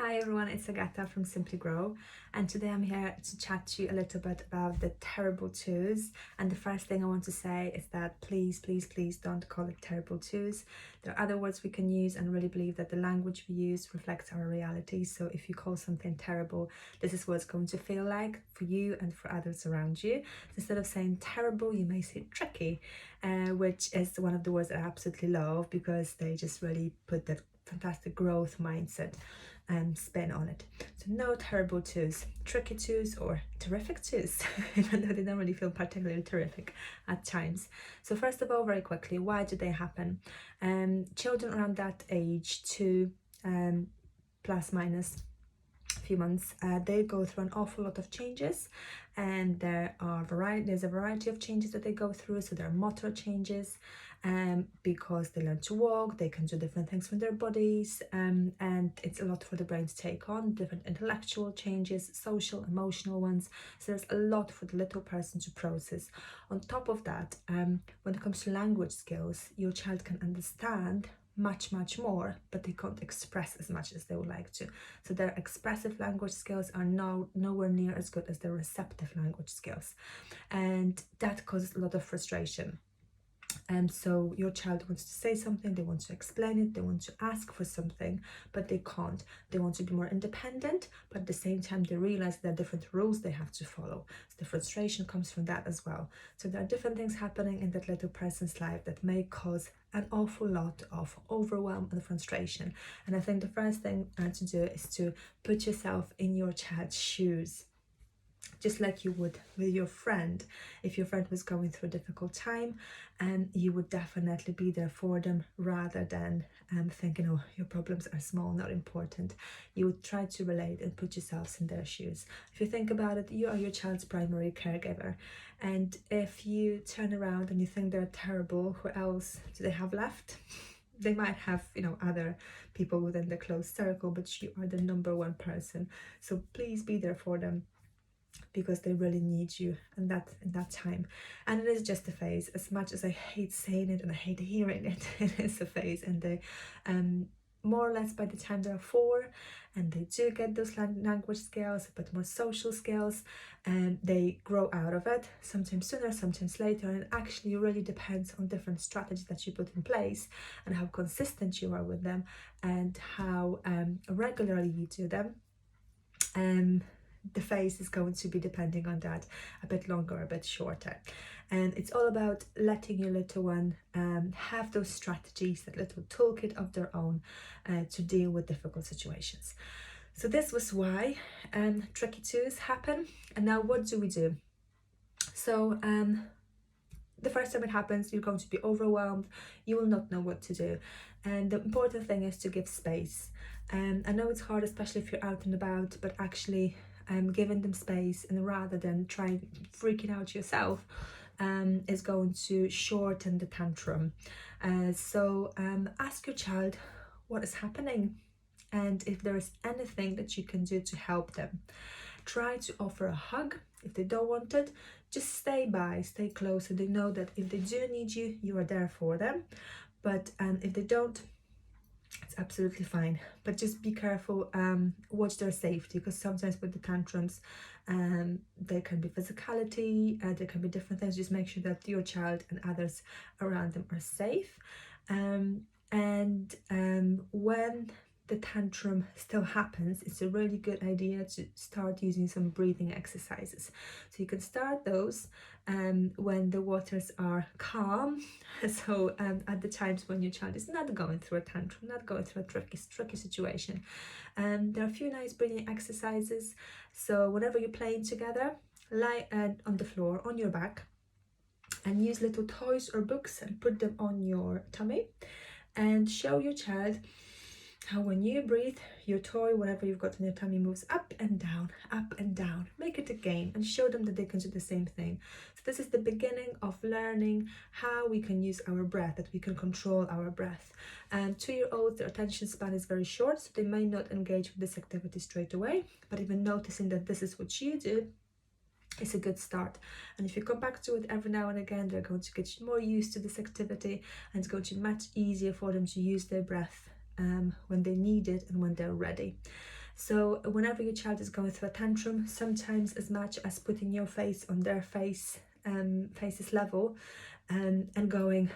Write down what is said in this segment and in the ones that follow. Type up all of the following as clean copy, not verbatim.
Hi everyone, it's Agatha from Simply Grow, and today I'm here to chat to you a little bit about the terrible twos. And the first thing I want to say is that please don't call it terrible twos. There are other words we can use, and really believe that the language we use reflects our reality. So if you call something terrible, this is what it's going to feel like for you and for others around you. So instead of saying terrible, you may say tricky, which is one of the words that I absolutely love because they just really put that fantastic growth mindset spin on it. So no terrible twos, tricky twos or terrific twos, even though they don't really feel particularly terrific at times. So first of all, very quickly, why do they happen? Children around that age, two plus minus a few months, they go through an awful lot of changes, and there's a variety of changes that they go through. So there are motor changes, because they learn to walk, they can do different things with their bodies, and it's a lot for the brain to take on. Different intellectual changes, social, emotional ones. So there's a lot for the little person to process. On top of that, when it comes to language skills, your child can understand much more, but they can't express as much as they would like to. So their expressive language skills are nowhere near as good as their receptive language skills, and that causes a lot of frustration. And so your child wants to say something, they want to explain it, they want to ask for something, but they can't. They want to be more independent, but at the same time they realize there are different rules they have to follow. So the frustration comes from that as well. So there are different things happening in that little person's life that may cause an awful lot of overwhelm and frustration. And I think the first thing to do is to put yourself in your child's shoes, just like you would with your friend. If your friend was going through a difficult time, you would definitely be there for them, rather than thinking, oh, your problems are small, not important. You would try to relate and put yourselves in their shoes. If you think about it, you are your child's primary caregiver, and if you turn around and you think they're terrible, who else do they have left? They might have, other people within the close circle, but you are the number one person. So please be there for them, because they really need you in that time. And it is just a phase. As much as I hate saying it and I hate hearing it, it is a phase. And they more or less, by the time they're 4 and they do get those language skills, but more social skills, and they grow out of it, sometimes sooner, sometimes later. And it actually really depends on different strategies that you put in place, and how consistent you are with them, and how regularly you do them. The phase is going to be depending on that, a bit longer, a bit shorter. And it's all about letting your little one have those strategies, that little toolkit of their own, to deal with difficult situations. So this was why tricky twos happen. And now what do we do? So the first time it happens, you're going to be overwhelmed, you will not know what to do. And the important thing is to give space. I know it's hard, especially if you're out and about, but actually giving them space, and rather than trying freaking out yourself, is going to shorten the tantrum. So ask your child what is happening, and if there is anything that you can do to help them. Try to offer a hug. If they don't want it, just stay close, so they know that if they do need you, you are there for them. But if they don't, it's absolutely fine. But just be careful, watch their safety, because sometimes with the tantrums, there can be physicality, there can be different things. Just make sure that your child and others around them are safe. When the tantrum still happens, it's a really good idea to start using some breathing exercises. So you can start those when the waters are calm. So at the times when your child is not going through a tantrum, not going through a tricky situation, there are a few nice breathing exercises. So whenever you're playing together, lie on the floor on your back, and use little toys or books and put them on your tummy, and show your child how when you breathe, your toy, whatever you've got on your tummy, moves up and down, up and down. Make it a game and show them that they can do the same thing. So this is the beginning of learning how we can use our breath, that we can control our breath. And 2-year-olds, their attention span is very short, so they may not engage with this activity straight away, but even noticing that this is what you do is a good start. And if you come back to it every now and again, they're going to get more used to this activity, and it's going to be much easier for them to use their breath when they need it and when they're ready. So whenever your child is going through a tantrum, sometimes as much as putting your face on their face's level, and going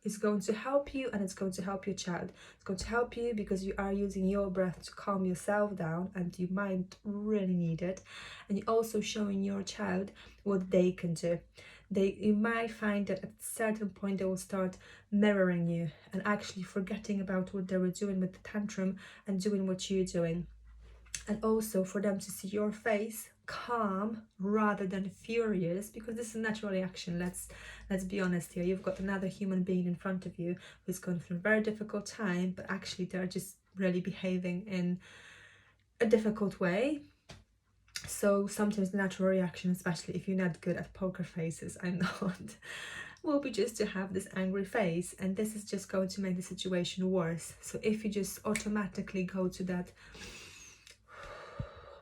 is going to help you, and it's going to help your child. It's going to help you because you are using your breath to calm yourself down, and you might really need it. And you're also showing your child what they can do. You might find that at a certain point they will start mirroring you and actually forgetting about what they were doing with the tantrum and doing what you're doing. And also for them to see your face calm rather than furious, because this is a natural reaction. Let's be honest here. You've got another human being in front of you who's gone through a very difficult time, but actually they're just really behaving in a difficult way. So sometimes the natural reaction, especially if you're not good at poker faces, I'm not, will be just to have this angry face, and this is just going to make the situation worse. So if you just automatically go to that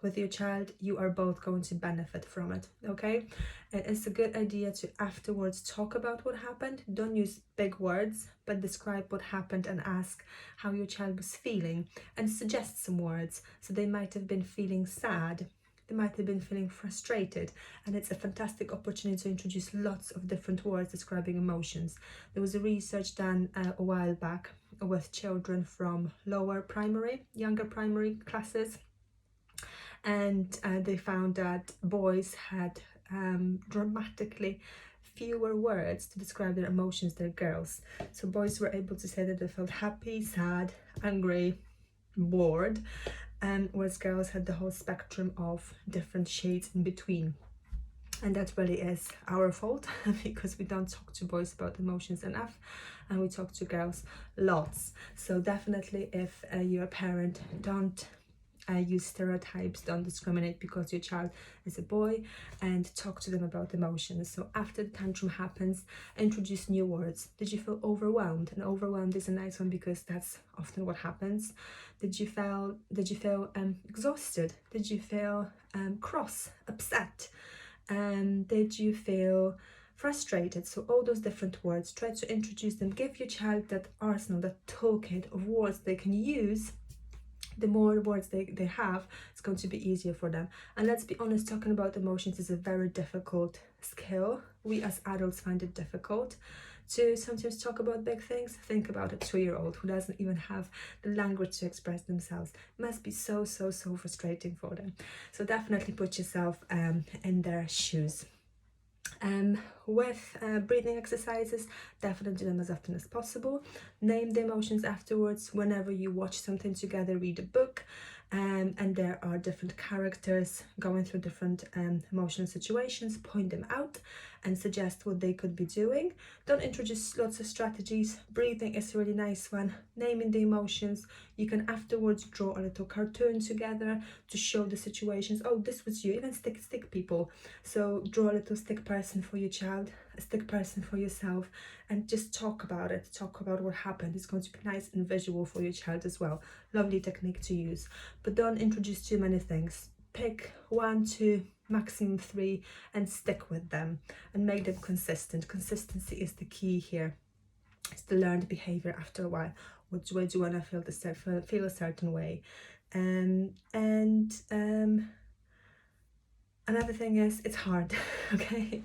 with your child, you are both going to benefit from it. Okay, and it's a good idea to afterwards talk about what happened. Don't use big words, but describe what happened and ask how your child was feeling, and suggest some words. So they might have been feeling sad, they might have been feeling frustrated, and it's a fantastic opportunity to introduce lots of different words describing emotions. There was a research done a while back with children from younger primary classes, and they found that boys had dramatically fewer words to describe their emotions than girls. So boys were able to say that they felt happy, sad, angry, bored, whereas girls had the whole spectrum of different shades in between. And that really is our fault because we don't talk to boys about emotions enough, and we talk to girls lots. So definitely, if you're a parent, don't use stereotypes, don't discriminate because your child is a boy, and talk to them about emotions. So after the tantrum happens, introduce new words. Did you feel overwhelmed? And overwhelmed is a nice one because that's often what happens. Did you feel exhausted? Did you feel cross, upset? Did you feel frustrated? So all those different words, try to introduce them. Give your child that arsenal, that toolkit of words they can use. The more words they have, it's going to be easier for them. And let's be honest, talking about emotions is a very difficult skill. We as adults find it difficult to sometimes talk about big things. Think about a 2-year-old who doesn't even have the language to express themselves. It must be so frustrating for them. So definitely put yourself in their shoes. With breathing exercises, definitely do them as often as possible. Name the emotions afterwards. Whenever you watch something together, read a book, and there are different characters going through different emotional situations, point them out and suggest what they could be doing. Don't introduce lots of strategies. Breathing is a really nice one. Naming the emotions. You can afterwards draw a little cartoon together to show the situations. Oh, this was you. Even stick people. So draw a little stick person for your child, a stick person for yourself, and just talk about it. Talk about what happened. It's going to be nice and visual for your child as well. Lovely technique to use. But don't introduce too many things. Pick 1, 2, maximum 3 and stick with them and make them consistent. Consistency is the key here. It's the learned behavior after a while. Which way do you want to feel a certain way? Another thing is, it's hard. Okay,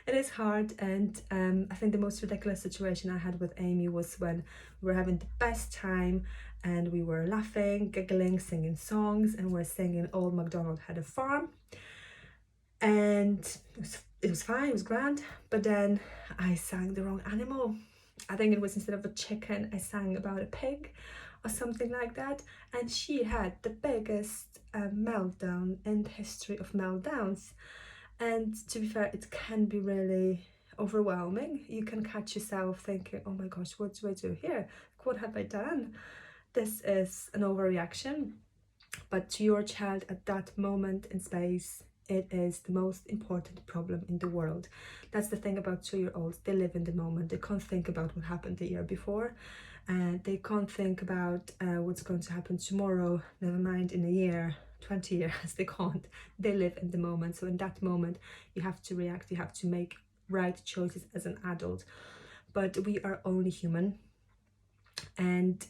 it is hard. And I think the most ridiculous situation I had with Amy was when we were having the best time and we were laughing, giggling, singing songs, and we're singing Old MacDonald Had a Farm, and it was fine, it was grand. But then I sang the wrong animal. I think it was, instead of a chicken, I sang about a pig or something like that, and she had the biggest meltdown in the history of meltdowns. And to be fair, it can be really overwhelming. You can catch yourself thinking, oh my gosh, what do I do here? What have I done? This is an overreaction. But to your child at that moment in space, it is the most important problem in the world. That's the thing about 2-year-olds. They live in the moment. They can't think about what happened the year before. They can't think about what's going to happen tomorrow, never mind in a year, 20 years. They can't. They live in the moment. So in that moment, you have to react. You have to make right choices as an adult. but we are only human. And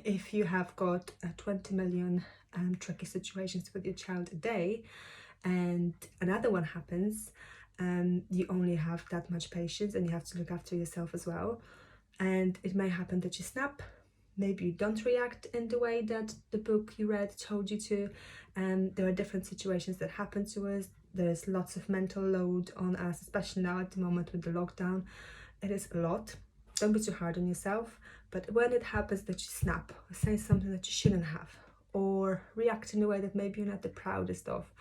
if you have got 20 million tricky situations with your child a day, and another one happens, you only have that much patience, and you have to look after yourself as well. And it may happen that you snap, maybe you don't react in the way that the book you read told you to. There are different situations that happen to us. There's lots of mental load on us, especially now at the moment with the lockdown. It is a lot. Don't be too hard on yourself, but when it happens that you snap or say something that you shouldn't have, or react in a way that maybe you're not the proudest of,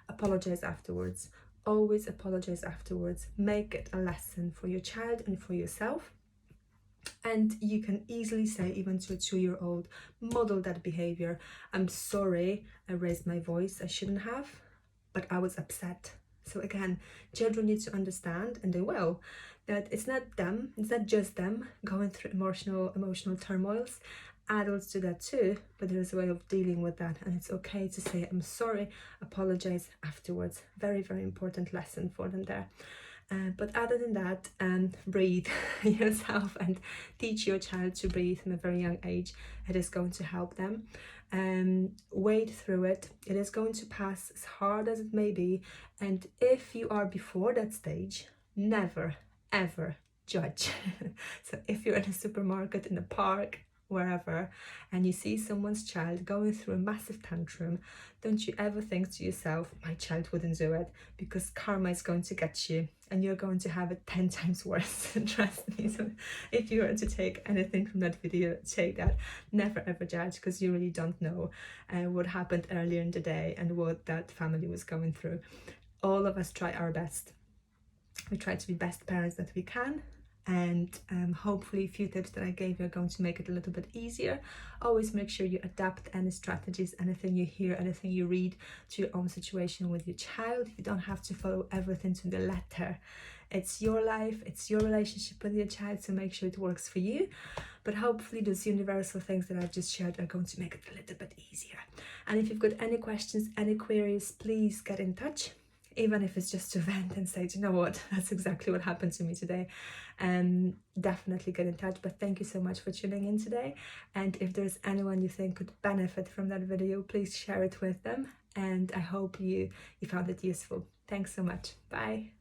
apologize afterwards. Always apologize afterwards. Make it a lesson for your child and for yourself. And you can easily say, even to a 2-year-old, model that behavior. I'm sorry I raised my voice, I shouldn't have, but I was upset. So again, children need to understand, and they will, that it's not just them going through emotional turmoils. Adults do that too, but there's a way of dealing with that, and it's okay to say I'm sorry, apologize afterwards. Very, very important lesson for them there. But other than that, breathe yourself and teach your child to breathe from a very young age. It is going to help them. Wade through it. It is going to pass, as hard as it may be. And if you are before that stage, never, ever judge. So if you're in a supermarket, in a park, wherever, and you see someone's child going through a massive tantrum, don't you ever think to yourself, my child wouldn't do it, because karma is going to get you and you're going to have it 10 times worse. Trust me. So if you were to take anything from that video, take that. Never ever judge, because you really don't know what happened earlier in the day and what that family was going through. All of us try our best. We try to be best parents that we can, and hopefully a few tips that I gave you are going to make it a little bit easier. Always make sure you adapt any strategies, anything you hear, anything you read, to your own situation with your child. You don't have to follow everything to the letter. It's your life, it's your relationship with your child, so make sure it works for you. But hopefully those universal things that I've just shared are going to make it a little bit easier. And if you've got any questions, any queries, please get in touch. Even if it's just to vent and say, do you know what, that's exactly what happened to me today. Definitely get in touch. But thank you so much for tuning in today. And if there's anyone you think could benefit from that video, please share it with them. And I hope you found it useful. Thanks so much. Bye.